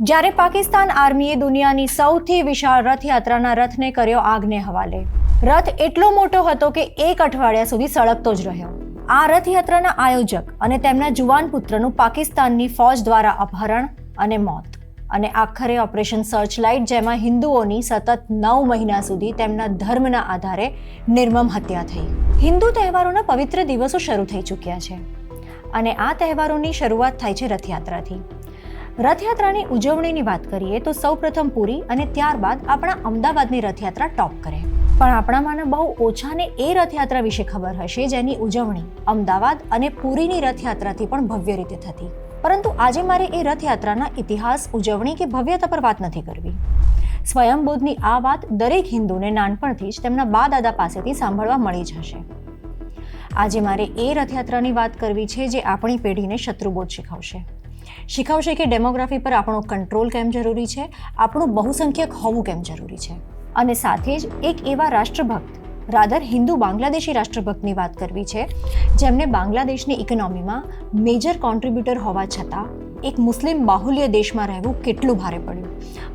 જ્યારે પાકિસ્તાન આર્મીએ દુનિયાની સૌથી વિશાળ રથયાત્રાના રથને કર્યો આગને હવાલે. રથ એટલો મોટો હતો કે 1 અઠવાડિયા સુધી સળગતો જ રહ્યો. આ રથયાત્રાના આયોજક અને તેમના જુવાન પુત્રનું પાકિસ્તાનની ફૌજ દ્વારા અપહરણ અને મોત, અને આખરે ઓપરેશન સર્ચલાઇટ, જેમાં હિન્દુઓની સતત 9 મહિના સુધી તેમના ધર્મના આધારે નિર્મમ હત્યા થઈ. હિન્દુ તહેવારોના પવિત્ર દિવસો શરૂ થઈ ચૂક્યા છે અને આ તહેવારોની શરૂઆત થાય છે રથયાત્રાથી. રથયાત્રાની ઉજવણીની વાત કરીએ તો સૌપ્રથમ પુરી અને ત્યારબાદ આપણા અમદાવાદની રથયાત્રા ટોપ કરે. પણ આપણામાંના બહુ ઓછાને એ રથયાત્રા વિશે ખબર હશે જેની ઉજવણી અમદાવાદ અને પુરીની રથયાત્રાથી પણ ભવ્ય રીતે થતી. પરંતુ આજે મારે એ રથયાત્રાના ઇતિહાસ, ઉજવણી કે ભવ્યતા પર વાત નથી કરવી. સ્વયંબોધની આ વાત દરેક હિન્દુને નાનપણથી જ તેમના બા દાદા પાસેથી સાંભળવા મળી જ હશે. આજે મારે એ રથયાત્રાની વાત કરવી છે જે આપણી પેઢીને શત્રુબોધ શીખવશે કે ડેમોગ્રાફી પર આપણો કંટ્રોલ કેમ જરૂરી છે, આપણું બહુસંખ્યક હોવું કેમ જરૂરી છે. અને સાથે જ એક એવા રાષ્ટ્રભક્ત, રાધર હિન્દુ બાંગ્લાદેશી રાષ્ટ્રભક્તની વાત કરવી છે જેમને બાંગ્લાદેશની ઇકોનોમીમાં મેજર કોન્ટ્રીબ્યુટર હોવા છતાં એક મુસ્લિમ બાહુલ્ય દેશમાં રહેવું કેટલું ભારે પડ્યું,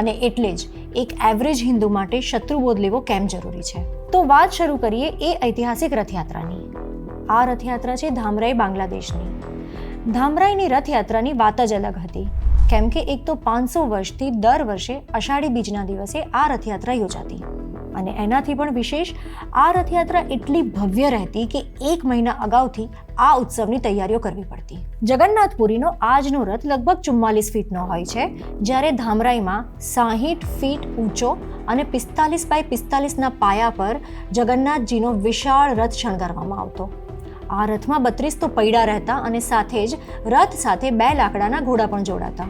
અને એટલે જ એક એવરેજ હિન્દુ માટે શત્રુબોધ લેવો કેમ જરૂરી છે. તો વાત શરૂ કરીએ એ ઐતિહાસિક રથયાત્રાની. આ રથયાત્રા છે ધામરાઈ, બાંગ્લાદેશની. ધામરાઈની રથયાત્રાની વાત જ અલગ હતી, કેમ કે એક તો 500 વર્ષથી દર વર્ષે અષાઢી બીજના દિવસે આ રથયાત્રા યોજાતી, અને એનાથી પણ વિશેષ આ રથયાત્રા એટલી ભવ્ય રહેતી કે 1 મહિના અગાઉથી આ ઉત્સવની તૈયારીઓ કરવી પડતી. જગન્નાથપુરીનો આજનો રથ લગભગ 44 ફીટનો હોય છે, જ્યારે ધામરાઈમાં 60 ફીટ ઊંચો અને 45 બાય 45ના પાયા પર જગન્નાથજીનો વિશાળ રથ શણગારવામાં આવતો. આ રથમાં 32 તો પૈડા રહેતા અને સાથે જ રથ સાથે 2 લાકડાના ઘોડા પણ જોડાતા.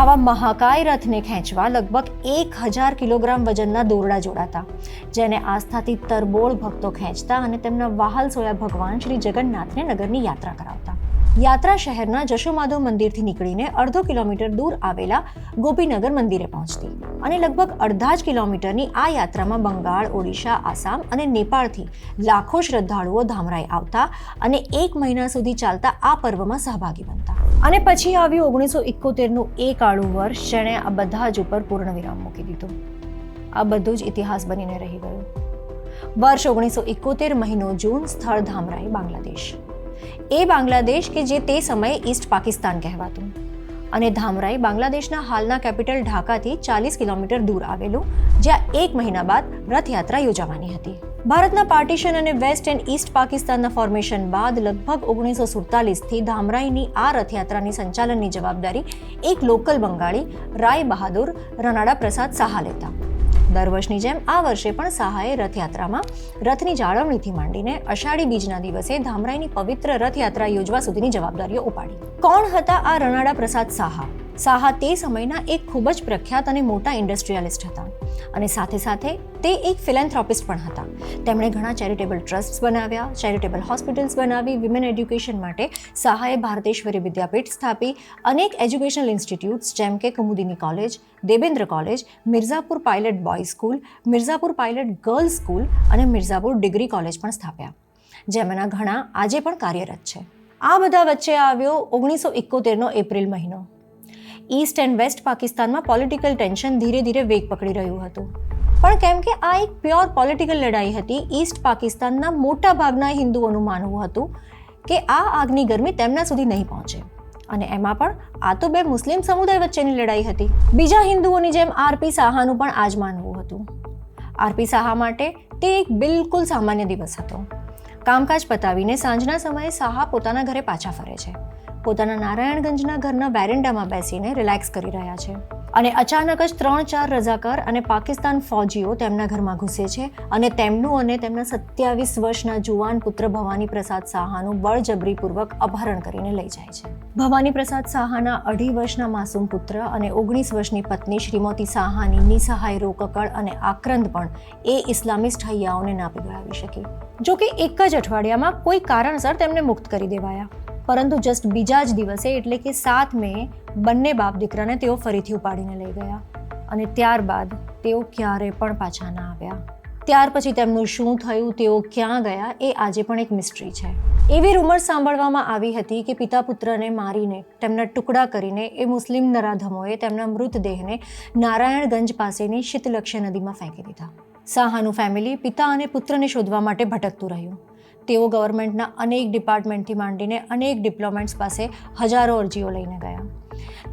આવા મહાકાય રથને ખેંચવા લગભગ 1000 કિલોગ્રામ વજનના દોરડા જોડાતા, જેને આસ્થાથી તરબોળ ભક્તો ખેંચતા અને તેમના વહાલ સોયા ભગવાન શ્રી જગન્નાથને નગરની યાત્રા કરાવતા. યાત્રા શહેરના જશોમાધવ મંદિરથી નીકળીને અડધો કિલોમીટર દૂર આવેલા ગોપીનગર મંદિરે પહોંચતી, અને લગભગ અડધા જ કિલોમીટરની આ યાત્રામાં બંગાળ, ઓડિશા, આસામ અને નેપાળથી લાખો શ્રદ્ધાળુઓ ધામરાઈ આવતા અને 1 મહિના સુધી ચાલતા આ પર્વમાં સહભાગી બનતા. અને પછી આવ્યું 1971નું એ કાળું વર્ષ, જેણે આ બધા જ ઉપર પૂર્ણ વિરામ મૂકી દીધું. આ બધું જ ઇતિહાસ બનીને રહી ગયું. વર્ષ 1971, મહિનો જૂન, સ્થળ ધામરાઈ, બાંગ્લાદેશ. એ બાંગ્લાદેશ કે જે તે સમયે ઈસ્ટ પાકિસ્તાન કહેવાતું, અને ધામરાઈ બાંગ્લાદેશના હાલના કેપિટલ ઢાકાથી 40 કિલોમીટર દૂર આવેલું, જ્યાં 1 મહિના બાદ રથયાત્રા યોજાવાની હતી. ભારતના પાર્ટીશન અને વેસ્ટ એન્ડ ઈસ્ટ પાકિસ્તાનના ફોર્મેશન બાદ લગભગ 1947થી ધામરાઈની આ રથયાત્રાની સંચાલનની જવાબદારી એક લોકલ બંગાળી રાય બહાદુર રનાડા પ્રસાદ સાહા લેતા. દર વર્ષની જેમ આ વર્ષે પણ સાહાએ રથયાત્રામાં રથની જાળવણીથી માંડીને અષાઢી બીજના દિવસે ધામરાઈની પવિત્ર રથયાત્રા યોજવા સુધીની જવાબદારીઓ ઉપાડી. કોણ હતા આ રનાડા પ્રસાદ સાહા? સાહા તે સમયના એક ખૂબ જ પ્રખ્યાત અને મોટા ઇન્ડસ્ટ્રીયાલિસ્ટ હતા, અને સાથે સાથે તે એક ફિલેન્થ્રોપિસ્ટ પણ હતા. તેમણે ઘણા ચેરિટેબલ ટ્રસ્ટ્સ બનાવ્યા, ચેરિટેબલ હોસ્પિટલ્સ બનાવી, વિમેન એડ્યુકેશન માટે સાહાએ ભારતેશ્વરી વિદ્યાપીઠ સ્થાપી, અનેક એજ્યુકેશનલ ઇન્સ્ટિટ્યૂટ્સ જેમ કે Kumudini college, Debendra college, Mirzapur pilot boys school, Mirzapur pilot girls school અને મિર્ઝાપુર ડિગ્રી કોલેજ પણ સ્થાપ્યા, જેમાંના ઘણા આજે પણ કાર્યરત છે. આ બધા વચ્ચે આવ્યો 1971નો એપ્રિલ મહિનો. ઈસ્ટ એન્ડ વેસ્ટ પાકિસ્તાનમાં પોલિટિકલ ટેન્શન ધીરે ધીરે વેગ પકડી રહ્યું હતું. પણ કેમ કે આ એક પ્યોર પોલિટિકલ લડાઈ હતી, ઈસ્ટ પાકિસ્તાનના મોટા ભાગના હિન્દુઓનું માનવું હતું કે આ આગની ગરમી તેમના સુધી નહીં પહોંચે, અને એમાં પણ આ તો 2 મુસ્લિમ સમુદાય વચ્ચેની લડાઈ હતી. બીજા હિન્દુઓની જેમ આરપી સાહાનું પણ આ જ માનવું હતું. આરપી સાહા માટે તે એક બિલકુલ સામાન્ય દિવસ હતો. કામકાજ પતાવીને સાંજના સમયે સાહા પોતાના ઘરે પાછા ફરે છે. પોતાના નારાયણગંજના ઘરના વેરેન્ડામાં બેસીને રિલેક્સ કરી રહ્યા છે, અને અચાનક જ 3-4 રઝાકાર અને પાકિસ્તાન ફૌજીઓ તેમના ઘરમાં ઘૂસે છે, અને તેમનું અને તેમના 27 વર્ષના જુવાન પુત્ર ભવાની પ્રસાદ સાહાનું બળજબરીપૂર્વક અપહરણ કરીને લઈ જાય છે. ભવાની પ્રસાદ સાહાના 2.5 વર્ષના માસૂમ પુત્ર અને 19 વર્ષની પત્ની શ્રીમતી સાહાની નિસહાય રોકકળ અને આક્રંદ પણ એ ઇસ્લામિસ્ટ હૈયાઓને ના પીગળાવી શકી. જો કે એક જ અઠવાડિયામાં કોઈ કારણસર તેમને મુક્ત કરી દેવાયા, પરંતુ જસ્ટ બીજા જ દિવસે એટલે કે 7 મે બંને બાપ દીકરાને તેઓ ફરીથી ઉપાડીને લઈ ગયા, અને ત્યારબાદ તેઓ ક્યારે પણ પાછા ના આવ્યા. ત્યાર પછી તેમનું શું થયું, તેઓ ક્યાં ગયા, એ આજે પણ એક મિસ્ટ્રી છે. એવી રૂમર સાંભળવામાં આવી હતી કે પિતા પુત્રને મારીને તેમના ટુકડા કરીને એ મુસ્લિમ નરાધમોએ તેમના મૃતદેહને નારાયણગંજ પાસેની શીતલક્ષ્ય નદીમાં ફેંકી દીધા. સાહાનું ફેમિલી પિતા અને પુત્રને શોધવા માટે ભટકતું રહ્યું. તેઓ ગવર્મેન્ટના અનેક ડિપાર્ટમેન્ટથી માંડીને અનેક ડિપ્લોમેટ્સ પાસે હજારો અરજીઓ લઈને ગયા,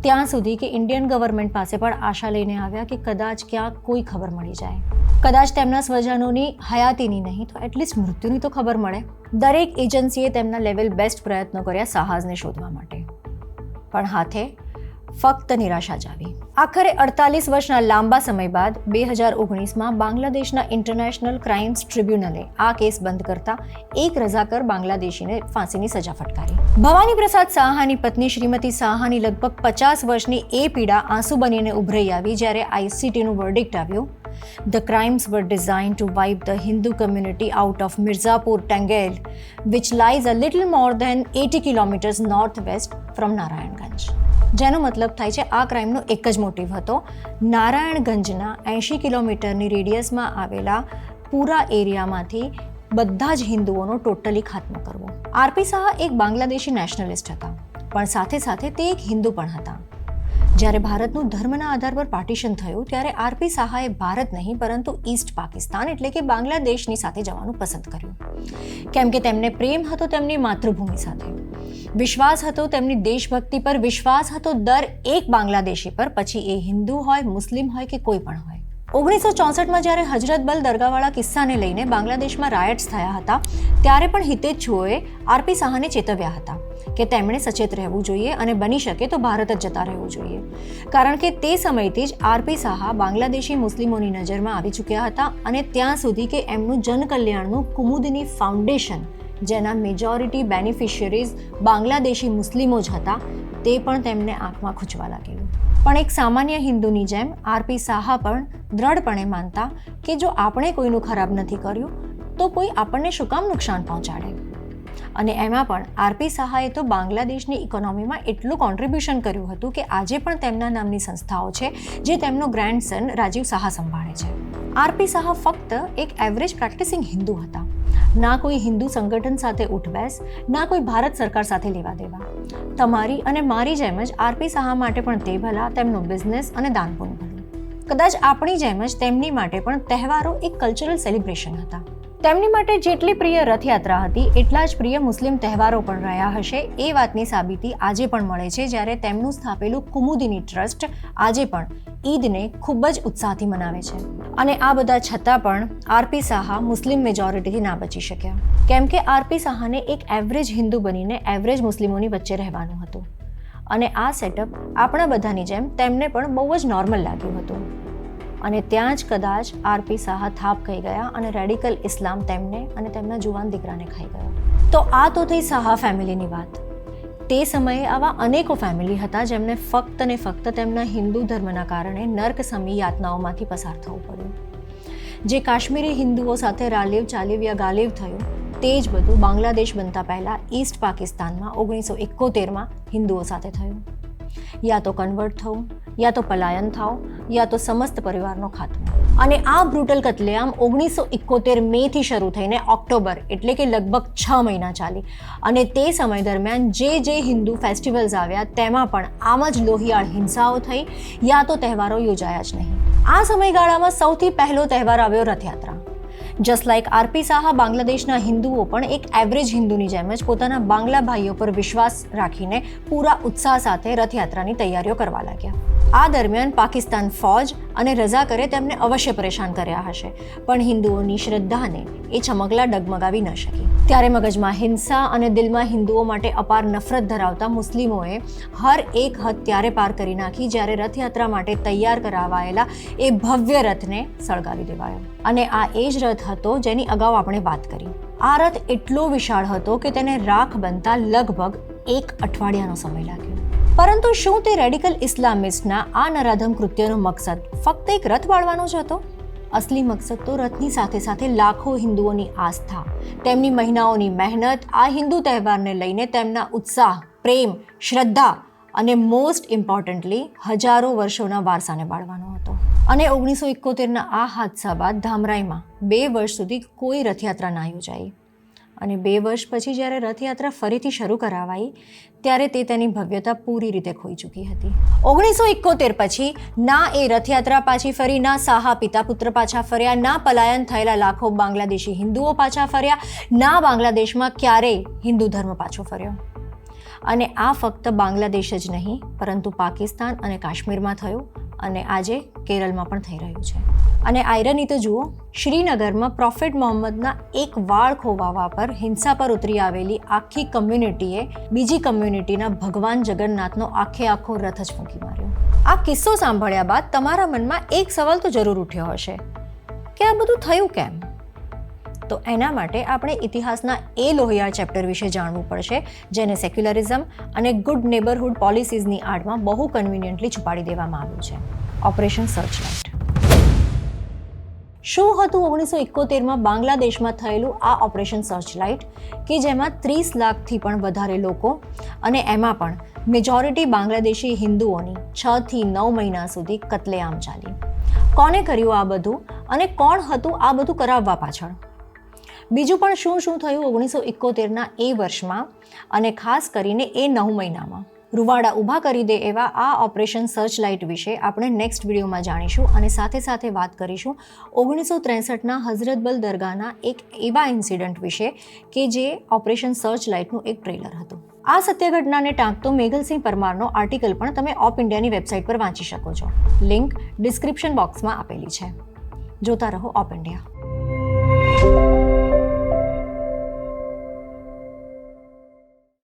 ત્યાં સુધી કે ઇન્ડિયન ગવર્મેન્ટ પાસે પણ આશા લઈને આવ્યા કે કદાચ ક્યાંક કોઈ ખબર મળી જાય, કદાચ તેમના સ્વજનોની હયાતીની નહીં તો એટલીસ્ટ મૃત્યુની તો ખબર મળે. દરેક એજન્સીએ તેમના લેવલ બેસ્ટ પ્રયત્નો કર્યા સાહાઝને શોધવા માટે, પણ હાથે ફક્ત નિરાશા જ આવી. આખરે 48 વર્ષના લાંબા સમય બાદ 2019માં બાંગ્લાદેશના ઇન્ટરનેશનલ ક્રાઇમ્સ ટ્રિબ્યુનલે આ કેસ બંધ કરતા એક રઝાકર બાંગ્લાદેશીને ફાંસીની સજા ફટકારી. ભવાની પ્રસાદ સાહાની પત્ની શ્રીમતી સાહાની લગભગ 50 વર્ષની એ પીડા આંસુ બનીને ઉભરાઈ આવી જ્યારે ICTનું વર્ડિક્ટ આવ્યું. The crimes were designed to wipe the Hindu community out of Mirzapur Tangel, which lies a little more than 80 kilometers northwest from Narayanganj. જેનો મતલબ થાય છે આ ક્રાઇમનો એક જ મોટિવ હતો નારાયણગંજના 80 કિલોમીટરની રેડિયસમાં આવેલા પૂરા એરિયામાંથી બધા જ હિન્દુઓનો ટોટલી ખાત્મો કરવો. આરપી સાહા એક બાંગ્લાદેશી નેશનલિસ્ટ હતા, પણ સાથે સાથે તે એક હિન્દુ પણ હતા. જ્યારે ભારતનું ધર્મના આધાર પર પાર્ટીશન થયું ત્યારે આરપી સાહાએ ભારત નહીં પરંતુ ઈસ્ટ પાકિસ્તાન એટલે કે બાંગ્લાદેશની સાથે જવાનું પસંદ કર્યું, કેમ કે તેમને પ્રેમ હતો તેમની માતૃભૂમિ સાથે, વિશ્વાસ હતો તેમની દેશભક્તિ પર, વિશ્વાસ હતો એક બાંગ્લાદેશી પર, પછી એ હિન્દુ હોય, મુસ્લિમ હોય કે કોઈ પણ હોય. 1964માં જ્યારે હજરતબલ દરગાહવાળા કિસ્સાને લઈને બાંગ્લાદેશમાં રાયટ્સ થયા હતા ત્યારે પણ હિતેચ્છુઓએ આરપી સાહાને ચેતવ્યા હતા કે તેમણે સચેત રહેવું જોઈએ અને બની શકે તો ભારત જ જતા રહેવું જોઈએ, કારણ કે તે સમયથી જ આરપી સાહા બાંગ્લાદેશી મુસ્લિમોની નજરમાં આવી ચૂક્યા હતા અને ત્યાં સુધી કે એમનું જનકલ્યાણનું કુમુદની ફાઉન્ડેશન, જેના મેજોરિટી બેનિફિશિયરીઝ બાંગ્લાદેશી મુસ્લિમો જ હતા, તે પણ તેમને આંખમાં ખૂંચવા લાગેલું. પણ એક સામાન્ય હિન્દુની જેમ આરપી સાહા પણ દ્રઢપણે માનતા કે જો આપણે કોઈનું ખરાબ નથી કર્યું તો કોઈ આપણને શું કામ નુકસાન પહોંચાડે. અને એમાં પણ આરપી સાહાએ તો બાંગ્લાદેશની ઇકોનોમીમાં એટલું કોન્ટ્રીબ્યુશન કર્યું હતું કે આજે પણ તેમના નામની સંસ્થાઓ છે જે તેમનો ગ્રેન્ડસન રાજીવ સાહા સંભાળે છે. આરપી સાહા ફક્ત એક એવરેજ પ્રેક્ટિસિંગ હિન્દુ હતા, ના કોઈ હિન્દુ સંગઠન સાથે ઉઠબેસ, ના કોઈ ભારત સરકાર સાથે લેવા દેવા. તમારી અને મારી જેમ જ આરપી સાહા માટે પણ તે ભલા, તેમનો બિઝનેસ અને દાનપુણ્ય ભલું. કદાચ આપણી જેમ જ તેમની માટે પણ તહેવારો એક કલ્ચરલ સેલિબ્રેશન હતા. તેમની માટે જેટલી પ્રિય રથયાત્રા હતી એટલા જ પ્રિય મુસ્લિમ તહેવારો પણ રહ્યા હશે, એ વાતની સાબિતી આજે પણ મળે છે જ્યારે તેમનું સ્થાપેલું કુમુદિની ટ્રસ્ટ આજે પણ ઈદને ખૂબ જ ઉત્સાહથી મનાવે છે. અને આ બધા છતાં પણ આરપી સાહા મુસ્લિમ મેજોરિટીથી ના બચી શક્યા, કેમ કે આરપી સાહાને એક એવરેજ હિન્દુ બનીને એવરેજ મુસ્લિમોની વચ્ચે રહેવાનું હતું અને આ સેટઅપ આપણા બધાની જેમ તેમને પણ બહુ જ નોર્મલ લાગ્યું હતું. અને ત્યાં જ કદાચ આરપી સાહા થાપ ખાઈ ગયા અને રેડિકલ ઇસ્લામ તેમને અને તેમના જુવાન દીકરાને ખાઈ ગયો. તો આ તો થઈ સાહા ફેમિલીની વાત. તે સમયે આવા અનેકો ફેમિલી હતા જેમને ફક્ત ને ફક્ત તેમના હિન્દુ ધર્મના કારણે નર્કસમી યાતનાઓમાંથી પસાર થવું પડ્યું. જે કાશ્મીરી હિન્દુઓ સાથે રાલીવ ચાલીવ યા ગાલિવ થયું તે જ બધું બાંગ્લાદેશ બનતા પહેલાં ઈસ્ટ પાકિસ્તાનમાં 1971માં હિન્દુઓ સાથે થયું. યા તો કન્વર્ટ થવું, યા તો પલાયન થાવ, યા તો સમસ્ત પરિવારનો ખાત્મો. અને આ બ્રુટલ કતલેઆમ 1971 મેથી શરૂ થઈને ઓક્ટોબર એટલે કે લગભગ 6 મહિના ચાલી અને તે સમય દરમિયાન જે હિન્દુ ફેસ્ટિવલ્સ આવ્યા તેમાં પણ આમ જ લોહિયાળ હિંસાઓ થઈ યા તો તહેવારો યોજાયા જ નહીં. આ સમયગાળામાં સૌથી પહેલો તહેવાર આવ્યો Rathyatra. Just like RP Saha બાંગ્લાદેશના હિન્દુઓ પણ એક એવરેજ હિન્દુની જેમ જ પોતાના બાંગ્લા ભાઈઓ પર વિશ્વાસ રાખીને પૂરા ઉત્સાહ સાથે રથયાત્રાની તૈયારીઓ કરવા લાગ્યા. આ દરમિયાન પાકિસ્તાન ફૌજ અને રઝાકરે તેમને અવશ્ય પરેશાન કર્યા હશે, પણ હિન્દુઓની શ્રદ્ધાને એ ચમકલા ડગમગાવી ન શકી. ત્યારે મગજમાં હિંસા અને દિલમાં હિન્દુઓ માટે અપાર નફરત ધરાવતા મુસ્લિમોએ હર એક હદ ત્યારે પાર કરી નાખી જ્યારે રથયાત્રા માટે તૈયાર કરાવાયેલા એ ભવ્ય રથને સળગાવી દેવાયો. અને આ એ જ રથ હતો જેની અગાઉ આપણે વાત કરી. આ રથ એટલો વિશાળ હતો કે તેને રાખ બનતા લગભગ 1 અઠવાડિયાનો સમય લાગ્યો. પરંતુ શું તે રેડિકલ ઇસ્લામિસ્ટના આ નરાધમ કૃત્યનો મકસદ ફક્ત એક રથ બાળવાનો જ હતો? અસલી મકસદ તો રથની સાથે સાથે લાખો હિન્દુઓની આસ્થા, તેમની મહિનાઓની મહેનત, આ હિન્દુ તહેવારને લઈને તેમના ઉત્સાહ, પ્રેમ, શ્રદ્ધા અને મોસ્ટ ઇમ્પોર્ટન્ટલી હજારો વર્ષોના વારસાને બાળવાનો હતો. અને 1971ના આ હાદસા બાદ ધામરાઈમાં 2 વર્ષ સુધી કોઈ રથયાત્રા ના યોજાઈ. અને 2 વર્ષ પછી જ્યારે રથયાત્રા ફરીથી શરૂ કરાવાઈ ત્યારે તે તેની ભવ્યતા પૂરી રીતે ખોઈ ચૂકી હતી. 1971 પછી ના એ રથયાત્રા પાછી ફરી, ના સાહા પિતા પુત્ર પાછા ફર્યા, ના પલાયન થયેલા લાખો બાંગ્લાદેશી હિન્દુઓ પાછા ફર્યા, ના બાંગ્લાદેશમાં ક્યારેય હિન્દુ ધર્મ પાછો ફર્યો. અને આ ફક્ત બાંગ્લાદેશ જ નહીં પરંતુ પાકિસ્તાન અને કાશ્મીરમાં થયું અને આજે કેરળમાં પણ થઈ રહ્યું છે. અને આયરની તો જુઓ, શ્રીનગરમાં પ્રોફેટ મોહમ્મદના એક વાળ ખોવાવા પર હિંસા પર ઉતરી આવેલી આખી કમ્યુનિટીએ બીજી કમ્યુનિટીના ભગવાન જગન્નાથનો આખો રથ જ ફૂંકી માર્યો. આ કિસ્સો સાંભળ્યા બાદ તમારા મનમાં એક સવાલ તો જરૂર ઉઠ્યો હશે કે આ બધું થયું કેમ? તો એના માટે આપણે ઇતિહાસના એ લોહિયાળ ચેપ્ટર વિશે જાણવું પડશે જેને સેક્યુલરિઝમ અને ગુડ નેબરહુડ પોલિસીઝની આડમાં બહુ કન્વિનિયન્ટલી છુપાડી દેવામાં આવ્યું છે. ઓપરેશન સર્ચલાઇટ. શું હતું 1971માં બાંગ્લાદેશમાં થયેલું આ ઓપરેશન સર્ચલાઇટ કે જેમાં 30 લાખથી પણ વધારે લોકો અને એમાં પણ મેજોરિટી બાંગ્લાદેશી હિન્દુઓની 6 થી 9 મહિના સુધી કત્લેઆમ ચાલી. કોને કર્યું આ બધું અને કોણ હતું આ બધું કરાવવા પાછળ? બીજું પણ શું થયું 1971ના એ વર્ષમાં અને ખાસ કરીને એ 9 મહિનામાં? રૂવાડા ઊભા કરી દે એવા આ ઓપરેશન સર્ચલાઇટ વિશે આપણે નેક્સ્ટ વિડીયોમાં જાણીશું અને સાથે સાથે વાત કરીશું 1963ના હઝરતબલ દરગાહના એક એવા ઇન્સિડન્ટ વિશે કે જે ઓપરેશન સર્ચલાઇટનું એક ટ્રેલર હતું. આ સત્ય ઘટનાને ટાંકતો મેઘલસિંહ પરમારનો આર્ટિકલ પણ તમે ઓપ ઇન્ડિયાની વેબસાઇટ પર વાંચી શકો છો. લિંક ડિસ્ક્રિપ્શન બોક્સમાં આપેલી છે. જોતા રહો ઓપ ઇન્ડિયા.